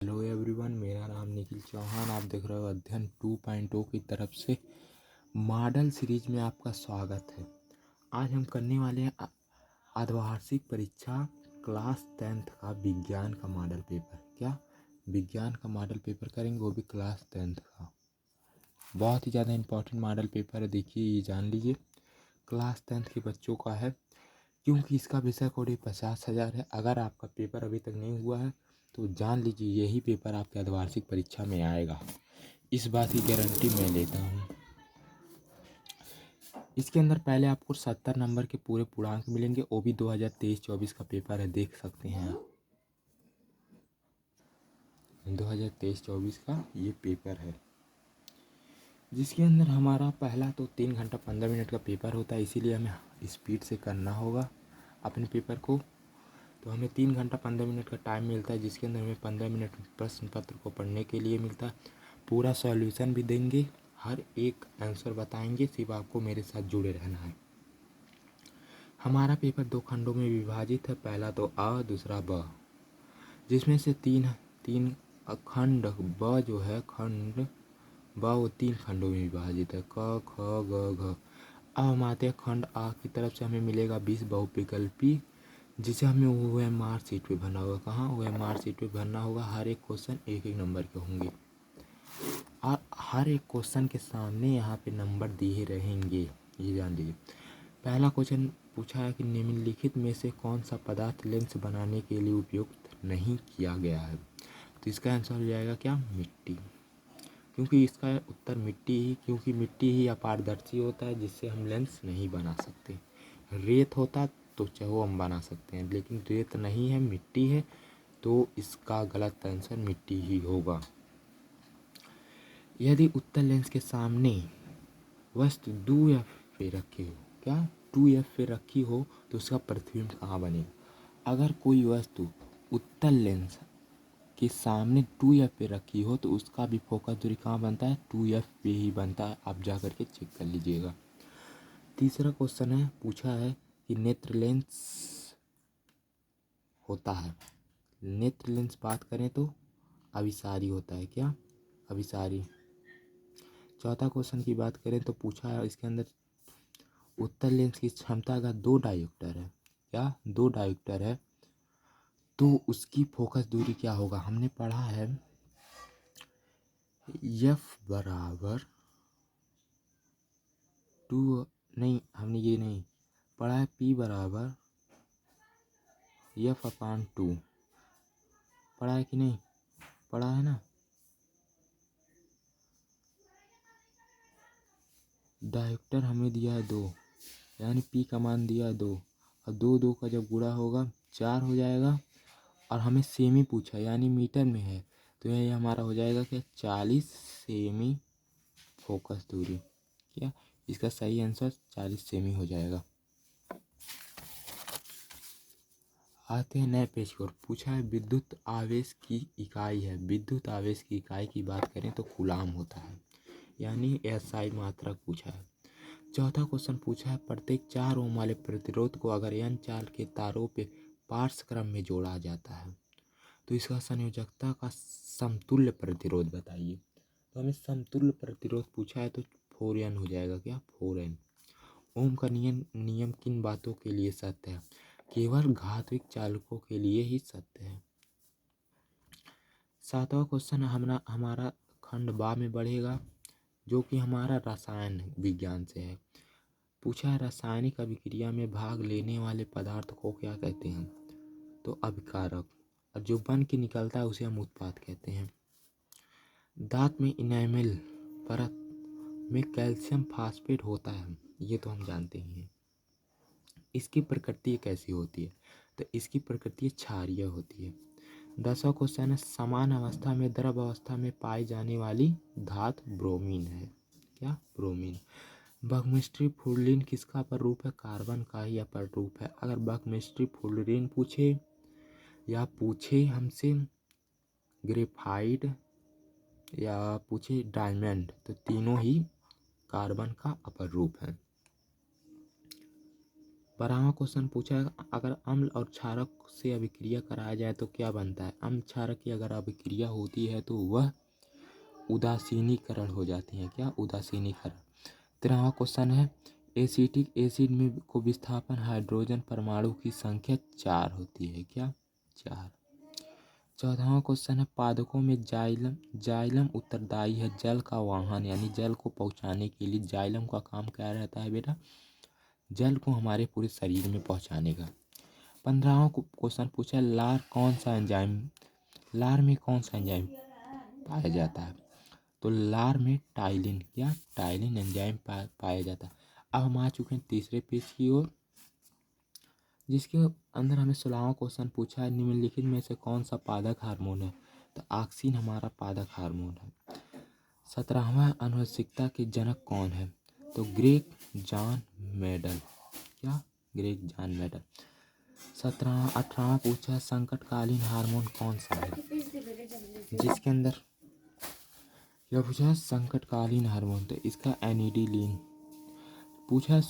Hello everyone, मेरा नाम निखिल चौहान। आप देख रहे हो अध्ययन 2.0 की तरफ से मॉडल सीरीज में आपका स्वागत है। आज हम करने वाले हैं अर्धवार्षिक परीक्षा क्लास 10th का विज्ञान का मॉडल पेपर। विज्ञान का मॉडल पेपर करेंगे, वो भी क्लास 10th का। बहुत ही ज़्यादा इम्पोर्टेंट मॉडल पेपर है। देखिए, ये जान लीजिए, क्लास 10th के बच्चों का है, क्योंकि इसका विषय कोड 50,000 है। अगर आपका पेपर अभी तक नहीं हुआ है तो जान लीजिए, यही पेपर आपके अर्धवार्षिक परीक्षा में आएगा। इस बात की गारंटी मैं लेता हूँ। इसके अंदर पहले आपको 70 नंबर के पूरे पूर्णांक मिलेंगे। वो भी 2023-24 का पेपर है, देख सकते हैं आप। 2023-24 का ये पेपर है, जिसके अंदर हमारा पहला तो 3 घंटा 15 मिनट का पेपर होता है। इसीलिए हमें स्पीड से करना होगा अपने पेपर को। तो हमें 3 घंटा 15 मिनट का टाइम मिलता है, जिसके अंदर हमें 15 मिनट प्रश्न पत्र को पढ़ने के लिए मिलता है। पूरा सॉल्यूशन भी देंगे, हर एक आंसर बताएंगे, सिर्फ आपको मेरे साथ जुड़े रहना है। हमारा पेपर 2 खंडों में विभाजित है, पहला तो अ, दूसरा ब, जिसमें से तीन खंड ब जो है, खंड ब वो 3 खंडों में विभाजित है, क ख ग घ। अब हम आते हैं खंड आ की तरफ से। हमें मिलेगा 20 बहुविकल्पी, जिसे हमें OMR शीट पे भरना होगा। कहाँ OMR शीट पे भरना होगा। हर एक क्वेश्चन 1-1 नंबर के होंगे और हर एक क्वेश्चन के सामने यहाँ पे नंबर दिए रहेंगे, ये जान लीजिए। पहला क्वेश्चन पूछा है कि निम्नलिखित में से कौन सा पदार्थ लेंस बनाने के लिए उपयुक्त नहीं किया गया है। तो इसका आंसर हो जाएगा क्या, मिट्टी। क्योंकि इसका उत्तर क्योंकि मिट्टी ही अपारदर्शी होता है, जिससे हम लेंस नहीं बना सकते। रेत होता तो चाहो हम बना सकते हैं, लेकिन रेत नहीं है, मिट्टी है, तो इसका गलत आंसर मिट्टी ही होगा। यदि उत्तल लेंस के सामने वस्तु 2F पे रखी हो, 2F पे रखी हो, तो उसका प्रतिबिंब कहाँ बनेगा। अगर कोई वस्तु उत्तल लेंस के सामने 2F पे रखी हो, तो उसका भी फोकस दूरी कहाँ बनता है, 2F पे ही बनता है। आप जा करके चेक कर लीजिएगा। तीसरा क्वेश्चन है, पूछा है कि नेत्र लेंस होता है। नेत्र लेंस बात करें तो अभिसारी होता है। क्या, अभिसारी। चौथा क्वेश्चन की बात करें तो पूछा है इसके अंदर उत्तल लेंस की क्षमता का 2 डायोप्टर है। 2 डायोप्टर है, तो उसकी फोकस दूरी क्या होगा। हमने पढ़ा है F बराबर 2, नहीं हमने ये नहीं पढ़ा है, P बराबर F/2 पढ़ा है कि नहीं, पढ़ा है ना। डायोप्टर हमें दिया है 2, यानी P का मान दिया है 2, और 2 का जब गुणा होगा 4 हो जाएगा। और हमें सेमी पूछा, यानी मीटर में है, तो ये हमारा हो जाएगा क्या, 40 सेमी फोकस दूरी। क्या, इसका सही आंसर 40 सेमी हो जाएगा। आते हैं नए पेज की ओर। पूछा है विद्युत आवेश की इकाई है। विद्युत आवेश की इकाई की बात करें तो कूलाम होता है, यानी SI मात्रक पूछा है। चौथा क्वेश्चन पूछा है प्रत्येक 4 ओम वाले प्रतिरोध को अगर N चाल के तारों पे पार्श्व क्रम में जोड़ा जाता है, तो इसका संयोजकता का समतुल्य प्रतिरोध बताइए। तो हमें समतुल्य प्रतिरोध पूछा है, तो 4N हो जाएगा। क्या, 4N। ओम का नियम किन बातों के लिए सत्य है। केवल घातविक चालकों के लिए ही सत्य है। सातवां क्वेश्चन हमारा खंड बा में बढ़ेगा, जो कि हमारा रसायन विज्ञान से है। पूछा है रासायनिक अभिक्रिया में भाग लेने वाले पदार्थ को क्या कहते हैं। तो अभिकारक, और जो बन के निकलता है उसे हम उत्पाद कहते हैं। दांत में इनेमल परत में कैल्शियम फास्फेट होता है, ये तो हम जानते ही हैं। इसकी प्रकृति कैसी होती है, तो इसकी प्रकृति क्षारीय होती है। 10वां क्वेश्चन है समान अवस्था में द्रव अवस्था में पाई जाने वाली धातु ब्रोमीन है। क्या, ब्रोमीन। बकमिस्ट्री फ्लूरीन किसका अपर रूप है, कार्बन का ही अपर रूप है। अगर बकमिस्ट्री फ्लूरीन पूछे हमसे ग्रेफाइट या पूछे डायमंड, तो तीनों ही कार्बन का अपर रूप है। 12वां क्वेश्चन पूछा है, अगर अम्ल और क्षारक से अभिक्रिया कराया जाए तो क्या बनता है। अम्ल क्षारक की अगर अभिक्रिया होती है तो वह उदासीनीकरण हो जाती है। क्या? उदासीनीकरण। 13वां क्वेश्चन है, एसिटिक एसिड में को विस्थापन हाइड्रोजन परमाणु की संख्या 4 होती है। क्या? 4। 14वां क्वेश्चन है, पादपों में जाइलम उत्तरदायी है जल का वाहन, यानी जल को पहुंचाने के लिए जाइलम का काम क्या रहता है बेटा? जल को हमारे पूरे शरीर में पहुंचाने का। 15वां क्वेश्चन पूछा है, लार में कौन सा एंजाइम पाया जाता है। तो लार में टाइलिन, क्या? टाइलिन एंजाइम पाया जाता है। अब हम आ चुके हैं तीसरे पेज की ओर, जिसके अंदर हमें 16वां क्वेश्चन पूछा है, निम्नलिखित में से कौन सा पादक हार्मोन है। तो ऑक्सिन हमारा पादक हार्मोन है। 17वां, आनुवंशिकता के जनक कौन है। तो ग्रेग जॉन मेंडल। क्या? Greg John Mendel. 18वां पूछा, संकटकालीन हार्मोन कौन सा है। जिसके अंदर क्या पूछा है, संकटकालीन हार्मोन, तो इसका एनिडिलीन। पूछा है,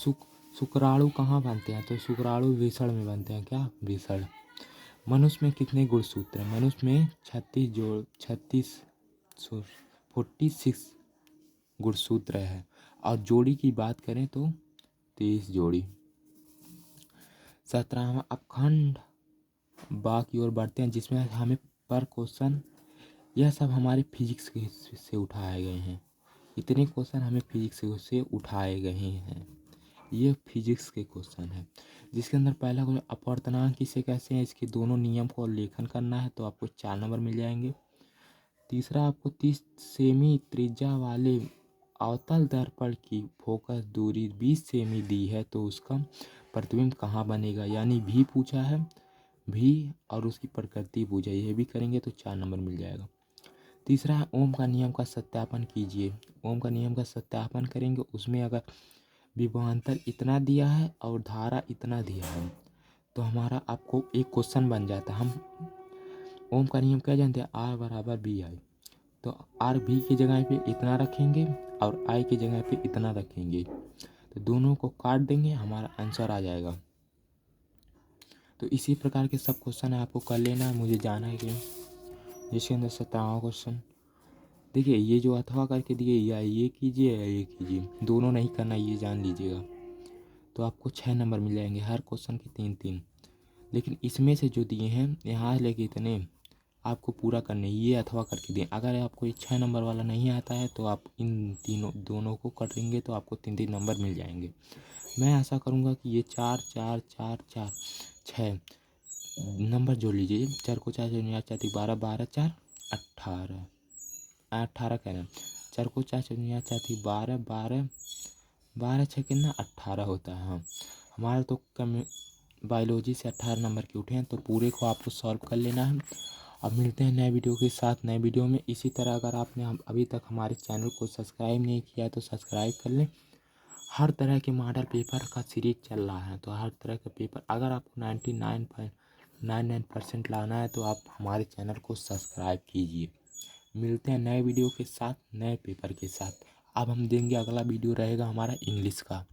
शुक्राणु कहाँ बनते हैं। तो शुक्राणु वृषण में बनते हैं। क्या? वृषण। मनुष्य में कितने गुणसूत्र हैं। मनुष्य में 46 गुणसूत्र है, और जोड़ी की बात करें तो 23 जोड़ी। 17वां, अखंड बा की ओर बढ़ते हैं, जिसमें हमें पर क्वेश्चन, यह सब हमारे फिजिक्स के से उठाए गए हैं। इतने क्वेश्चन हमें फिजिक्स से उठाए गए हैं। ये फिजिक्स के क्वेश्चन है, जिसके अंदर पहला क्वेश्चन, अपवर्तनांक किसे कहते हैं। इसके दोनों नियम को लेखन करना है तो आपको 4 नंबर मिल जाएंगे। तीसरा, आपको 30 सेमी त्रिज्या वाले अवतल दर्पण की फोकस दूरी 20 सेमी दी है तो उसका प्रतिबिंब कहाँ बनेगा, यानी भी पूछा है, भी और उसकी प्रकृति पूछा, ये भी करेंगे तो 4 नंबर मिल जाएगा। तीसरा है, ओम का नियम का सत्यापन कीजिए। ओम का नियम का सत्यापन करेंगे, उसमें अगर विभवांतर इतना दिया है और धारा इतना दिया है तो हमारा आपको एक क्वेश्चन बन जाता है। हम ओम का नियम क्या जानते हैं, आर बराबर बी आई, तो आर बी की जगह पे इतना रखेंगे और आई की जगह पे इतना रखेंगे, तो दोनों को काट देंगे, हमारा आंसर आ जाएगा। तो इसी प्रकार के सब क्वेश्चन है, आपको कर लेना है, मुझे जाना है कि जिसके अंदर 17वां क्वेश्चन देखिए, ये जो अथवा करके दिए, या ये कीजिए या ये कीजिए, दोनों नहीं करना, ये जान लीजिएगा। तो आपको 6 नंबर मिल जाएंगे, हर क्वेश्चन के 3-3। लेकिन इसमें से जो दिए हैं यहाँ लेके इतने आपको पूरा करने, ये अथवा करके दिए। अगर आपको ये 6 नंबर वाला नहीं आता है तो आप इन दोनों को करेंगे तो आपको 3-3 नंबर मिल जाएंगे। मैं ऐसा करूँगा कि ये 4 4 4 4 6 नंबर जोड़ लीजिए। 4 को 4 4 4 12 12 4 18 18 कह रहे हैं। 4 को 4 4 4 12 12 12 6 कितना 18 होता है। हाँ, हमारे तो कम बायोलॉजी से 18 नंबर के उठे हैं, तो पूरे को आपको सॉल्व कर लेना है। अब मिलते हैं नए वीडियो के साथ, नए वीडियो में। इसी तरह अगर आपने अभी तक हमारे चैनल को सब्सक्राइब नहीं किया है तो सब्सक्राइब कर लें। हर तरह के मॉडल पेपर का सीरीज चल रहा है, तो हर तरह का पेपर अगर आपको 99.99% लाना है तो आप हमारे चैनल को सब्सक्राइब कीजिए। मिलते हैं नए वीडियो के साथ, नए पेपर के साथ। अब हम देंगे, अगला वीडियो रहेगा हमारा इंग्लिश का।